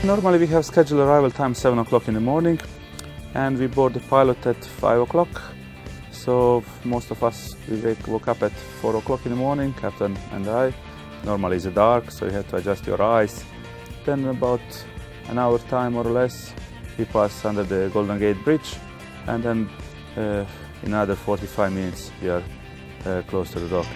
Normally we have scheduled arrival time 7 o'clock in the morning, and we board the pilot at 5 o'clock. So most of us, we woke up at 4 o'clock in the morning, Captain and I. Normally it's dark, so you have to adjust your eyes. Then about an hour time or less, we pass under the Golden Gate Bridge, and then in another 45 minutes we are close to the dock.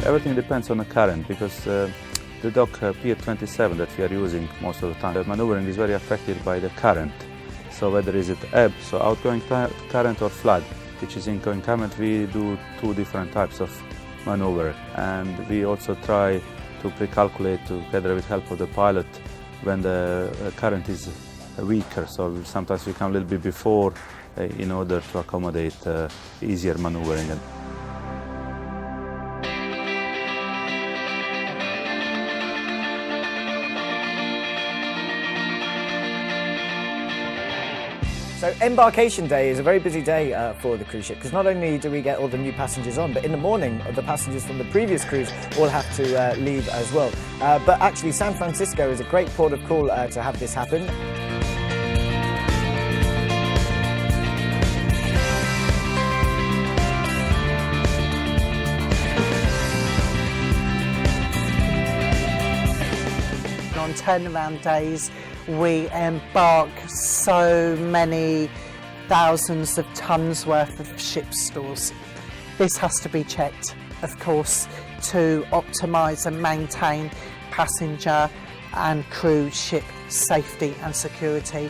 Everything depends on the current, because the dock Pier 27 that we are using most of the time, the maneuvering is very affected by the current. So whether is it ebb, so outgoing current, or flood, which is incoming current, we do two different types of maneuver. And we also try to pre-calculate together with help of the pilot when the current is weaker. So sometimes we come a little bit before in order to accommodate easier maneuvering. So embarkation day is a very busy day for the cruise ship, because not only do we get all the new passengers on, but in the morning the passengers from the previous cruise all have to leave as well. But actually San Francisco is a great port of call to have this happen. On turnaround days, we embark so many thousands of tons worth of ship stores. This has to be checked, of course, to optimise and maintain passenger and cruise ship safety and security.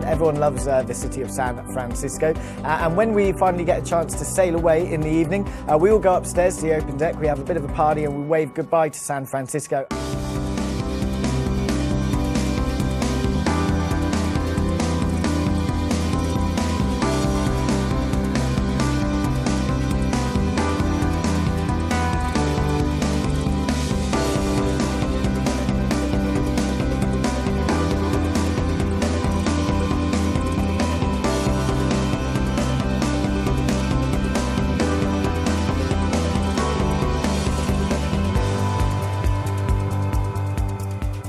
Everyone loves the city of San Francisco, and when we finally get a chance to sail away in the evening, we will go upstairs to the open deck. We have a bit of a party and we wave goodbye to San Francisco.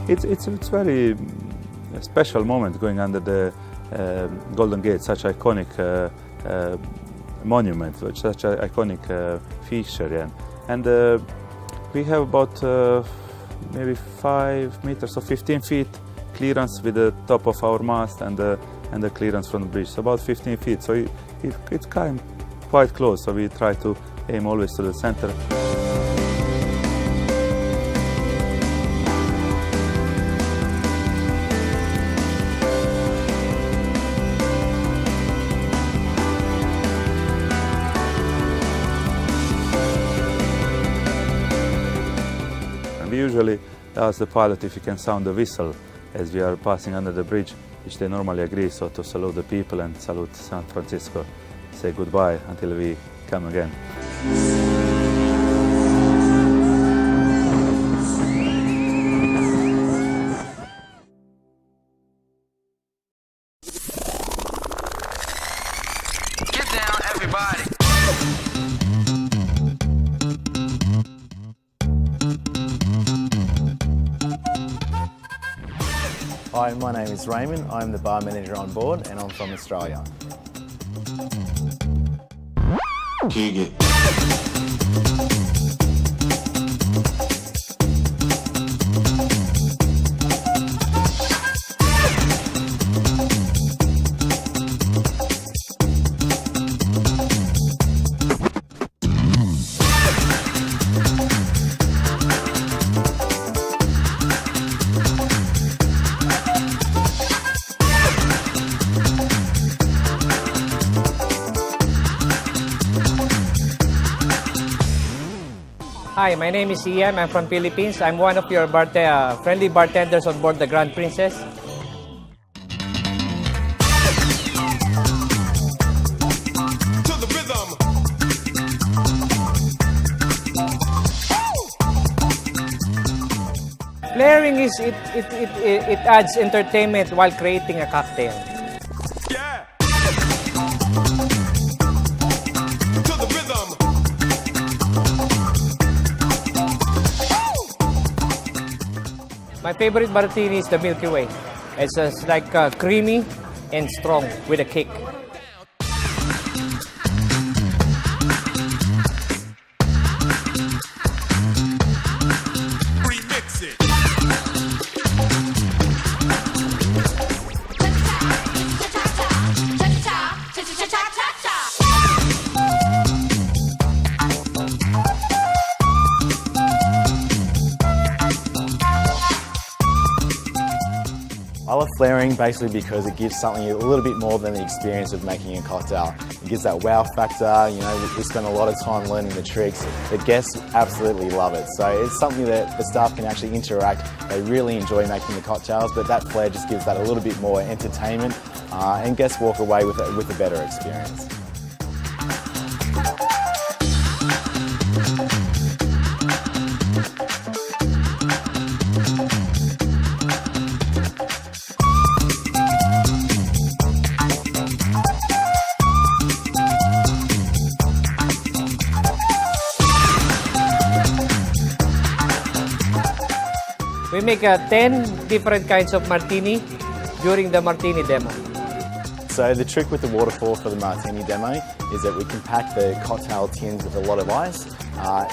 It's very special moment going under the Golden Gate, such iconic monument, such an iconic feature. And we have about maybe 5 meters or 15 feet clearance with the top of our mast and the clearance from the bridge, so about 15 feet. So it's quite close, so we try to aim always to the center. We usually ask the pilot if he can sound the whistle as we are passing under the bridge, which they normally agree, so to salute the people and salute San Francisco, say goodbye until we come again. Get down, everybody! Hi, my name is Raymond. I'm the bar manager on board and I'm from Australia. Kick it. Hi, my name is Ian. I'm from Philippines. I'm one of your friendly bartenders on board the Grand Princess. Flaring is it adds entertainment while creating a cocktail. Yeah. To the rhythm. My favorite martini is the Milky Way. It's just like creamy and strong with a kick. Remix it. I love flaring basically because it gives something a little bit more than the experience of making a cocktail. It gives that wow factor, you know, we spend a lot of time learning the tricks. The guests absolutely love it. So it's something that the staff can actually interact. They really enjoy making the cocktails, but that flair just gives that a little bit more entertainment and guests walk away with a better experience. We make 10 different kinds of martini during the martini demo. So the trick with the waterfall for the martini demo is that we can pack the cocktail tins with a lot of ice,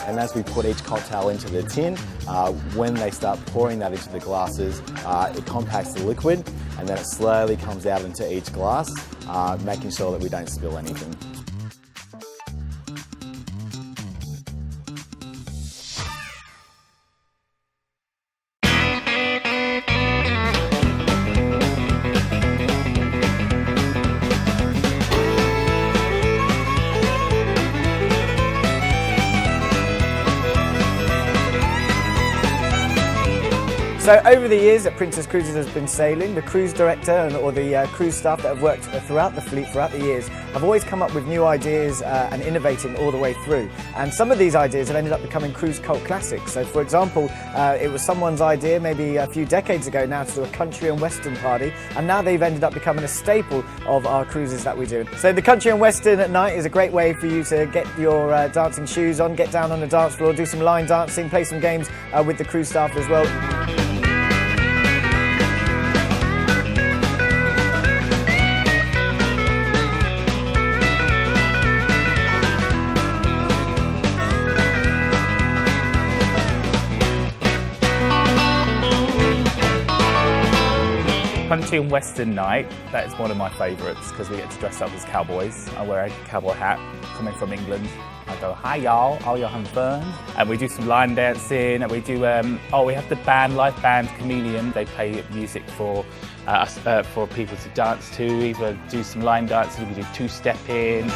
and as we put each cocktail into the tin, when they start pouring that into the glasses, it compacts the liquid and then it slowly comes out into each glass, making sure that we don't spill anything. So over the years that Princess Cruises has been sailing, the cruise director or the cruise staff that have worked throughout the fleet throughout the years have always come up with new ideas and innovating all the way through. And some of these ideas have ended up becoming cruise cult classics. So for example, it was someone's idea maybe a few decades ago now to do a country and western party, and now they've ended up becoming a staple of our cruises that we do. So the country and western at night is a great way for you to get your dancing shoes on, get down on the dance floor, do some line dancing, play some games with the cruise staff as well. Country and Western night, that is one of my favourites because we get to dress up as cowboys. I wear a cowboy hat coming from England. I go, hi y'all, are you having fun? And we do some line dancing, and we do, we have the band, live band Chameleon. They play music for us, for people to dance to, either do some line dancing, we do two-stepping.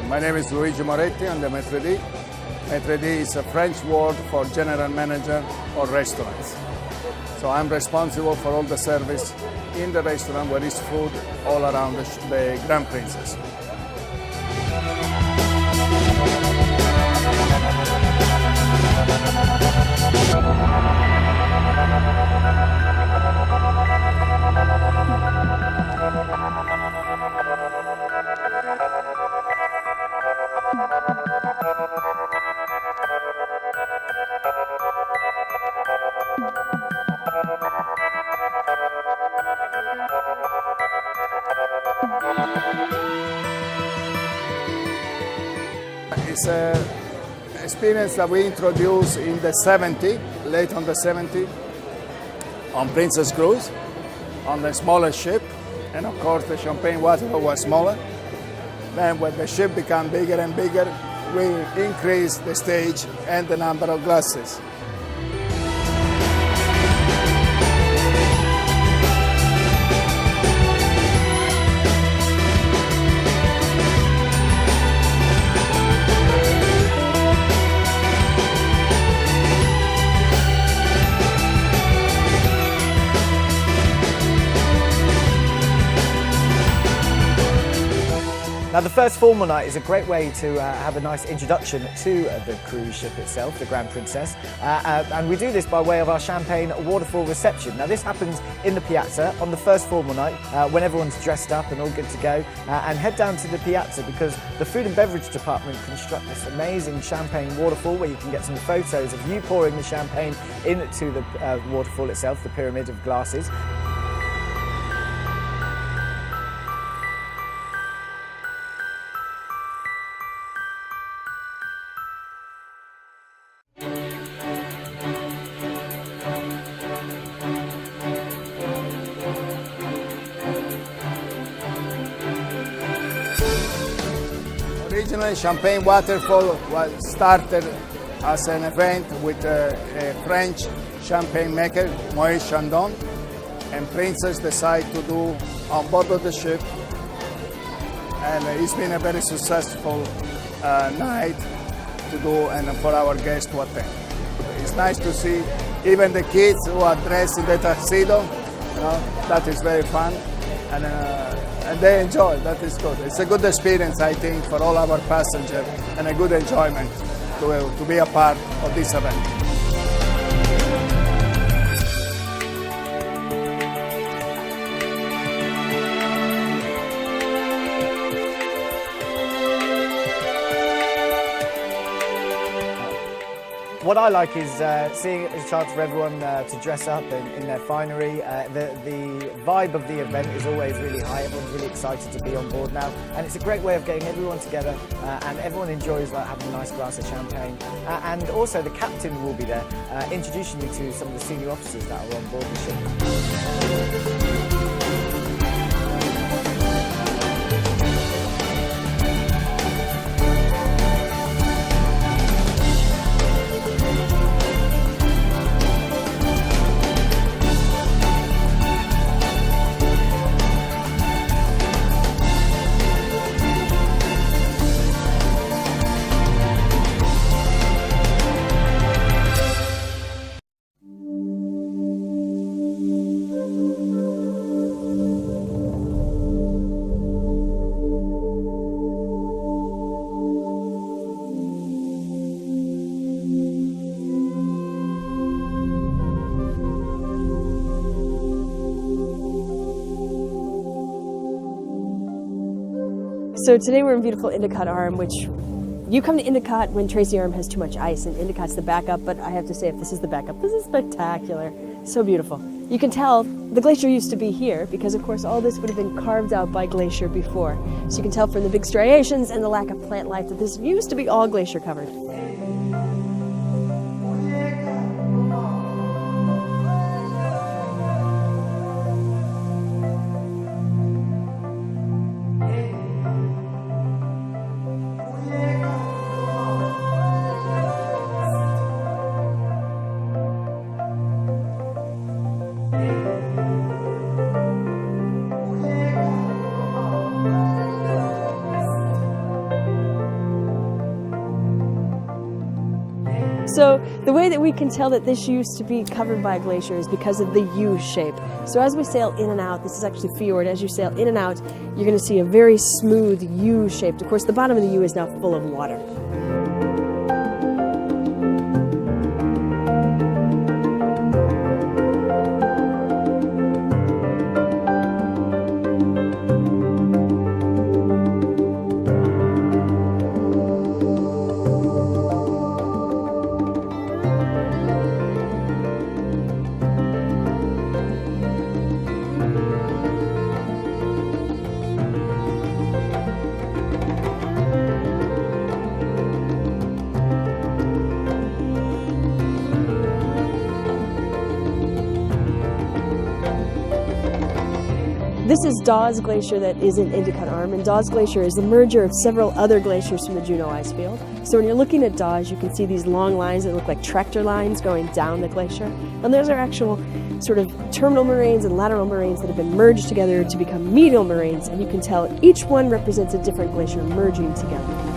My name is Luigi Moretti, I'm the Maître d'. Maître d' is a French word for general manager or restaurants. So I'm responsible for all the service in the restaurant where is food all around the Grand Princess. is an experience that we introduced in the 70s, late on the 70s, on Princess Cruise, on the smaller ship, and of course the Champagne Waterfall was smaller. Then when the ship became bigger and bigger, we increased the stage and the number of glasses. Now, the first formal night is a great way to have a nice introduction to the cruise ship itself, the Grand Princess, and we do this by way of our Champagne Waterfall reception. Now, this happens in the Piazza on the first formal night when everyone's dressed up and all good to go, and head down to the Piazza because the food and beverage department construct this amazing champagne waterfall where you can get some photos of you pouring the champagne into the waterfall itself, the pyramid of glasses. Originally, Champagne Waterfall was started as an event with a French champagne maker, Moët Chandon, and Princess decided to do on board of the ship, and it's been a very successful night to do and for our guests to attend. It's nice to see even the kids who are dressed in the tuxedo. That is very fun, and they enjoy. That is good. It's a good experience, I think, for all our passengers, and a good enjoyment to be a part of this event. What I like is seeing a chance for everyone to dress up in their finery. The vibe of the event is always really high. Everyone's really excited to be on board now, and it's a great way of getting everyone together, and everyone enjoys having a nice glass of champagne. And also the captain will be there, introducing you to some of the senior officers that are on board the ship. So today we're in beautiful Endicott Arm, which you come to Endicott when Tracy Arm has too much ice, and Endicott's the backup, but I have to say, if this is the backup, this is spectacular. So beautiful. You can tell the glacier used to be here because, of course, all this would have been carved out by glacier before. So you can tell from the big striations and the lack of plant life that this used to be all glacier covered. So the way that we can tell that this used to be covered by a glacier is because of the U shape. So as we sail in and out, this is actually fjord, as you sail in and out, you're going to see a very smooth U shaped. Of course, the bottom of the U is now full of water. This is Dawes Glacier that is in Endicott Arm, and Dawes Glacier is the merger of several other glaciers from the Juneau Icefield. So when you're looking at Dawes, you can see these long lines that look like tractor lines going down the glacier. And those are actual sort of terminal moraines and lateral moraines that have been merged together to become medial moraines, and you can tell each one represents a different glacier merging together.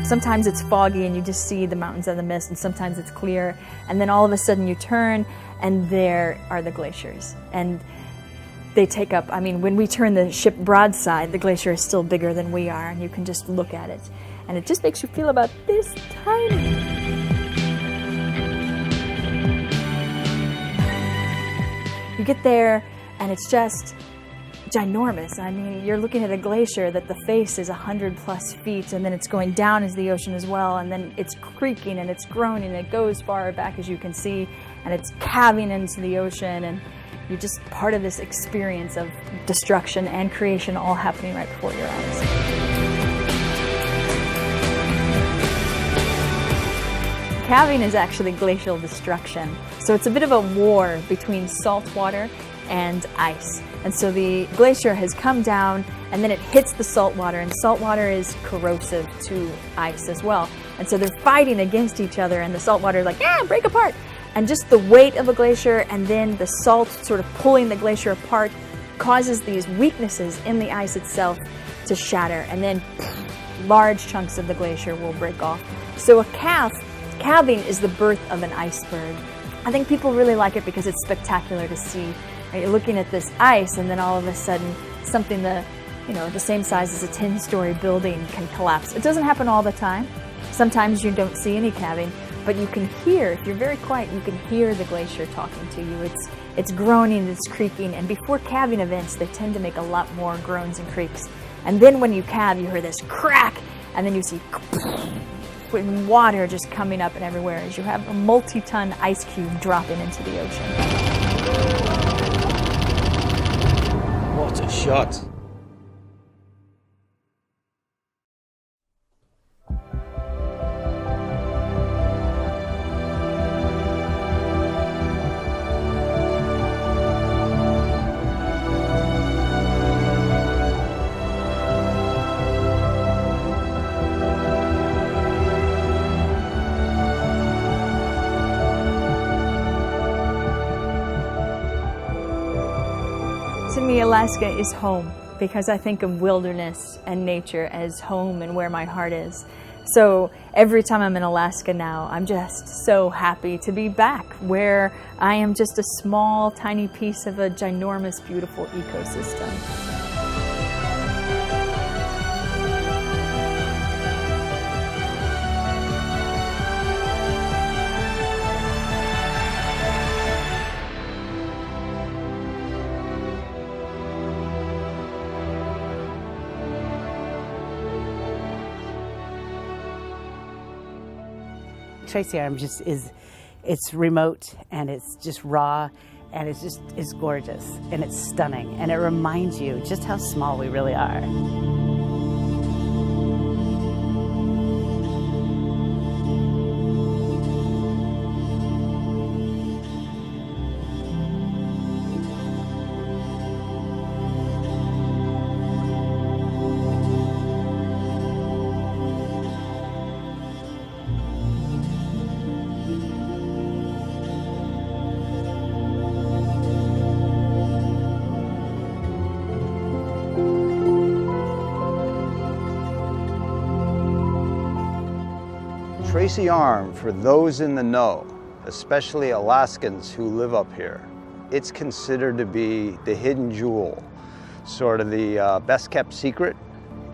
Sometimes it's foggy and you just see the mountains and the mist, and sometimes it's clear, and then all of a sudden you turn and there are the glaciers. And they take up, I mean, when we turn the ship broadside, the glacier is still bigger than we are, and you can just look at it. And it just makes you feel about this tiny. You get there and it's just ginormous. I mean, you're looking at a glacier that the face is 100+ feet, and then it's going down as the ocean as well, and then it's creaking and it's groaning, and it goes far back as you can see, and it's calving into the ocean, and you're just part of this experience of destruction and creation all happening right before your eyes. Calving is actually glacial destruction. So it's a bit of a war between salt water and ice. And so the glacier has come down and then it hits the salt water, and salt water is corrosive to ice as well. And so they're fighting against each other, and the salt water is like, break apart. And just the weight of a glacier and then the salt sort of pulling the glacier apart causes these weaknesses in the ice itself to shatter, and then large chunks of the glacier will break off. So a calving is the birth of an iceberg. I think people really like it because it's spectacular to see. You're looking at this ice, and then all of a sudden something the same size as a 10-story building can collapse. It doesn't happen all the time. Sometimes you don't see any calving, but you can hear, if you're very quiet, you can hear the glacier talking to you. It's groaning, it's creaking, and before calving events, they tend to make a lot more groans and creaks. And then when you calve, you hear this crack, and then you see water just coming up and everywhere as you have a multi-ton ice cube dropping into the ocean. What a shot! To me, Alaska is home because I think of wilderness and nature as home and where my heart is. So every time I'm in Alaska now, I'm just so happy to be back where I am just a small, tiny piece of a ginormous, beautiful ecosystem. Tracy Arm just it's remote, and it's just raw, and it's gorgeous, and it's stunning, and it reminds you just how small we really are. Tracy Arm, for those in the know, especially Alaskans who live up here, it's considered to be the hidden jewel, sort of the best kept secret.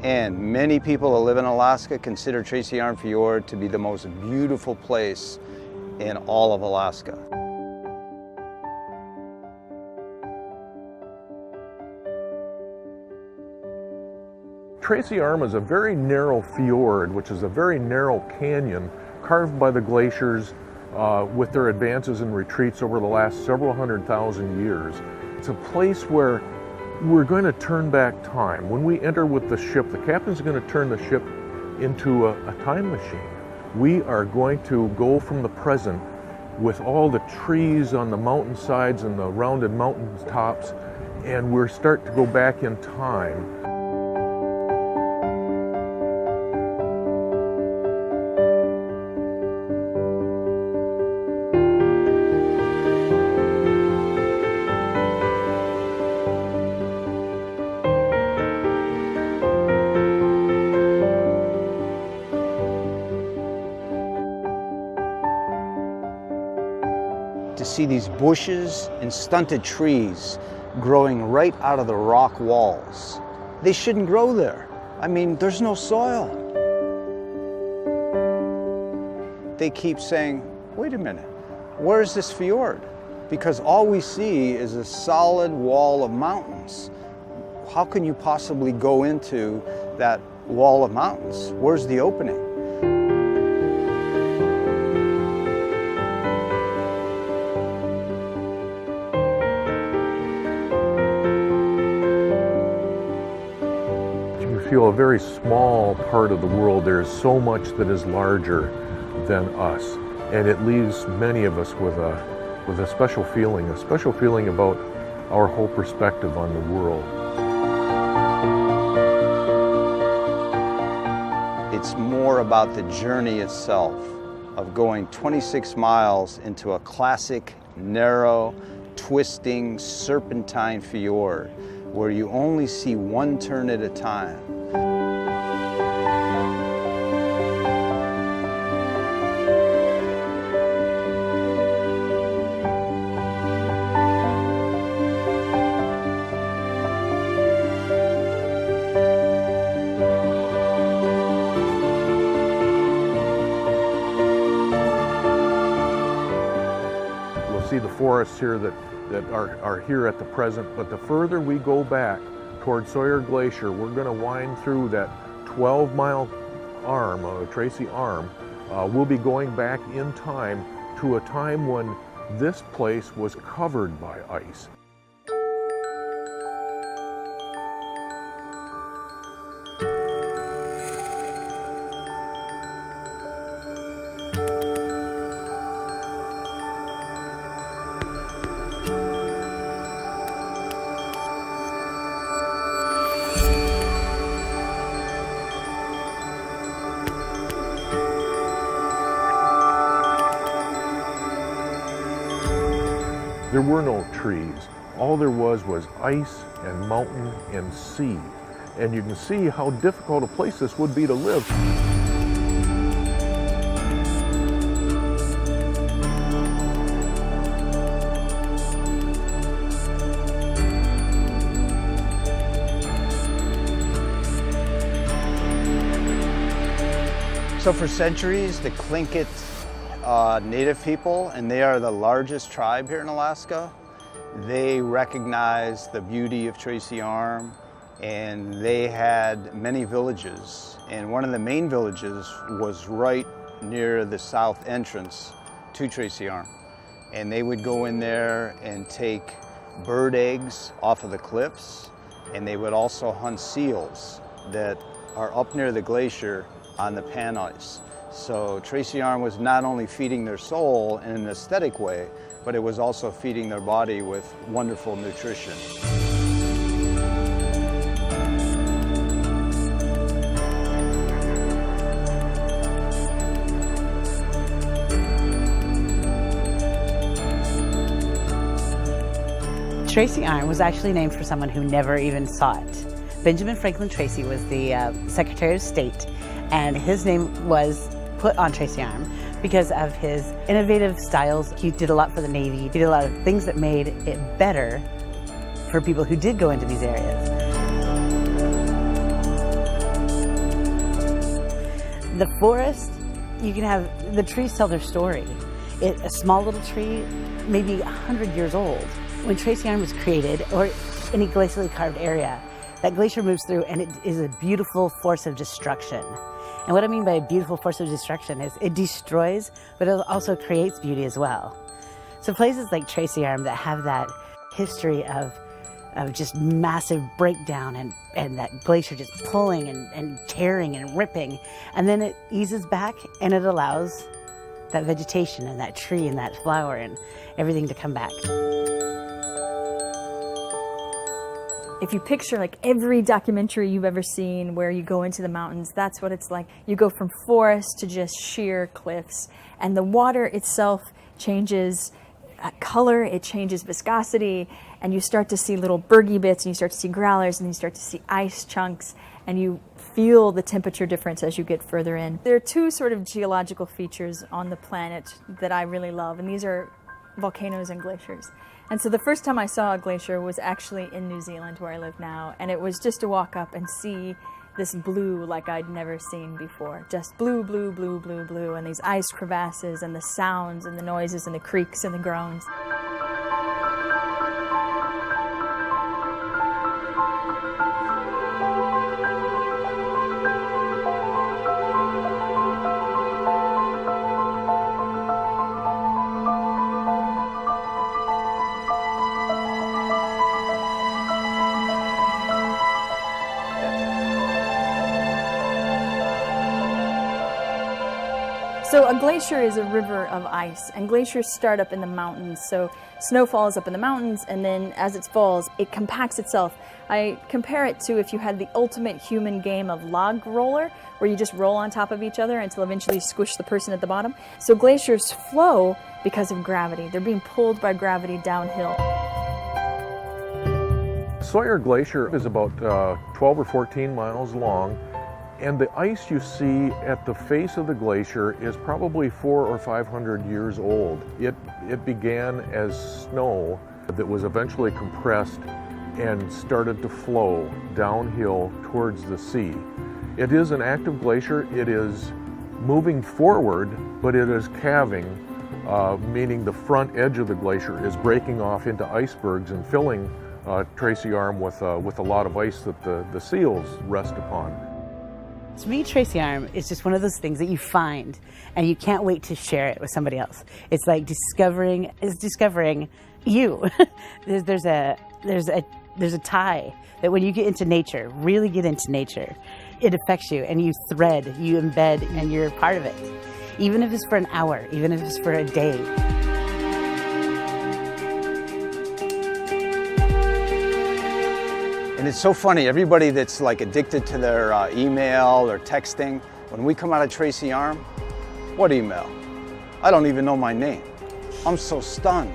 And many people that live in Alaska consider Tracy Arm Fjord to be the most beautiful place in all of Alaska. Tracy Arm is a very narrow fjord, which is a very narrow canyon carved by the glaciers with their advances and retreats over the last several 100,000 years. It's a place where we're going to turn back time. When we enter with the ship, the captain's going to turn the ship into a time machine. We are going to go from the present with all the trees on the mountainsides and the rounded mountain tops, and we're start to go back in time. To see these bushes and stunted trees growing right out of the rock walls. They shouldn't grow there. I mean, there's no soil. They keep saying, wait a minute, where's this fjord? Because all we see is a solid wall of mountains. How can you possibly go into that wall of mountains? Where's the opening? Feel a very small part of the world. There is so much that is larger than us, and it leaves many of us with a special feeling about our whole perspective on the world. It's more about the journey itself of going 26 miles into a classic, narrow, twisting, serpentine fjord where you only see one turn at a time. See the forests here that are here at the present, but the further we go back toward Sawyer Glacier, we're going to wind through that 12-mile arm, Tracy Arm. We'll be going back in time to a time when this place was covered by ice. There were no trees. All there was ice and mountain and sea. And you can see how difficult a place this would be to live. So for centuries, the Tlingit Native people, and they are the largest tribe here in Alaska, they recognized the beauty of Tracy Arm, and they had many villages. And one of the main villages was right near the south entrance to Tracy Arm. And they would go in there and take bird eggs off of the cliffs, and they would also hunt seals that are up near the glacier on the pan ice. So Tracy Arm was not only feeding their soul in an aesthetic way, but it was also feeding their body with wonderful nutrition. Tracy Arm was actually named for someone who never even saw it. Benjamin Franklin Tracy was the Secretary of State, and his name was put on Tracy Arm because of his innovative styles. He did a lot for the Navy. He did a lot of things that made it better for people who did go into these areas. The forest, you can have, the trees tell their story. A small little tree, maybe 100 years old. When Tracy Arm was created, or any glacially carved area, that glacier moves through and it is a beautiful force of destruction. And what I mean by a beautiful force of destruction is it destroys, but it also creates beauty as well. So places like Tracy Arm that have that history of just massive breakdown and that glacier just pulling and tearing and ripping, and then it eases back and it allows that vegetation and that tree and that flower and everything to come back. If you picture like every documentary you've ever seen where you go into the mountains, that's what it's like. You go from forest to just sheer cliffs, and the water itself changes color, it changes viscosity, and you start to see little bergy bits, and you start to see growlers, and you start to see ice chunks, and you feel the temperature difference as you get further in. There are two sort of geological features on the planet that I really love, and these are volcanoes and glaciers. And so the first time I saw a glacier was actually in New Zealand, where I live now, and it was just to walk up and see this blue like I'd never seen before. Just blue, blue, blue, blue, blue, and these ice crevasses and the sounds and the noises and the creaks and the groans. So a glacier is a river of ice, and glaciers start up in the mountains. So snow falls up in the mountains, and then as it falls, it compacts itself. I compare it to if you had the ultimate human game of log roller, where you just roll on top of each other until eventually you squish the person at the bottom. So glaciers flow because of gravity. They're being pulled by gravity downhill. Sawyer Glacier is about 12 or 14 miles long. And the ice you see at the face of the glacier is probably 400 or 500 years old. It began as snow that was eventually compressed and started to flow downhill towards the sea. It is an active glacier. It is moving forward, but it is calving, meaning the front edge of the glacier is breaking off into icebergs and filling Tracy Arm with a lot of ice that the seals rest upon. To me, Tracy Arm is just one of those things that you find and you can't wait to share it with somebody else. It's like discovering you. there's a tie that when you get into nature, really get into nature, it affects you and you thread, you embed, and you're a part of it. Even if it's for an hour, even if it's for a day. And it's so funny, everybody that's like addicted to their email or texting, when we come out of Tracy Arm, what email? I don't even know my name. I'm so stunned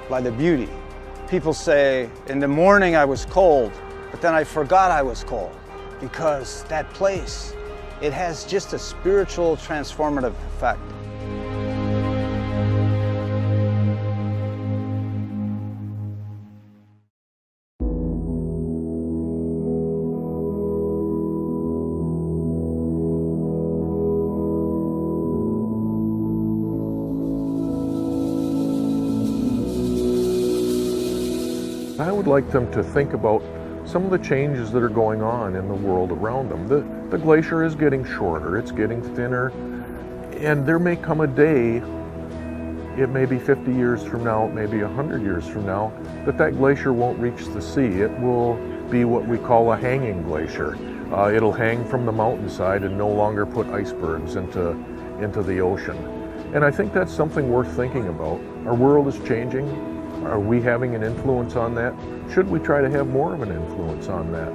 by the beauty. People say, in the morning I was cold, but then I forgot I was cold, because that place, it has just a spiritual transformative effect. I would like them to think about some of the changes that are going on in the world around them. The glacier is getting shorter, it's getting thinner, and there may come a day, it may be 50 years from now, it may be 100 years from now, that glacier won't reach the sea. It will be what we call a hanging glacier. It'll hang from the mountainside and no longer put icebergs into the ocean. And I think that's something worth thinking about. Our world is changing. Are we having an influence on that? Should we try to have more of an influence on that?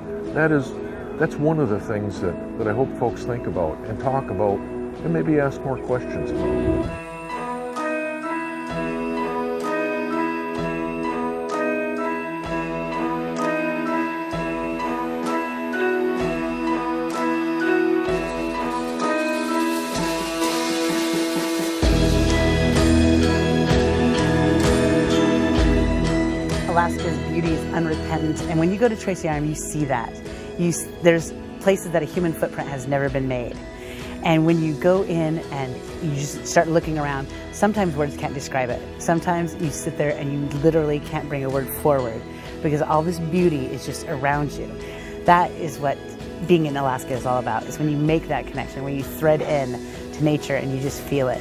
That's one of the things that I hope folks think about and talk about and maybe ask more questions about. Alaska's beauty is unrepentant, and when you go to Tracy Arm, you see that. There's places that a human footprint has never been made. And when you go in and you just start looking around, sometimes words can't describe it. Sometimes you sit there and you literally can't bring a word forward because all this beauty is just around you. That is what being in Alaska is all about, is when you make that connection, when you thread in to nature and you just feel it.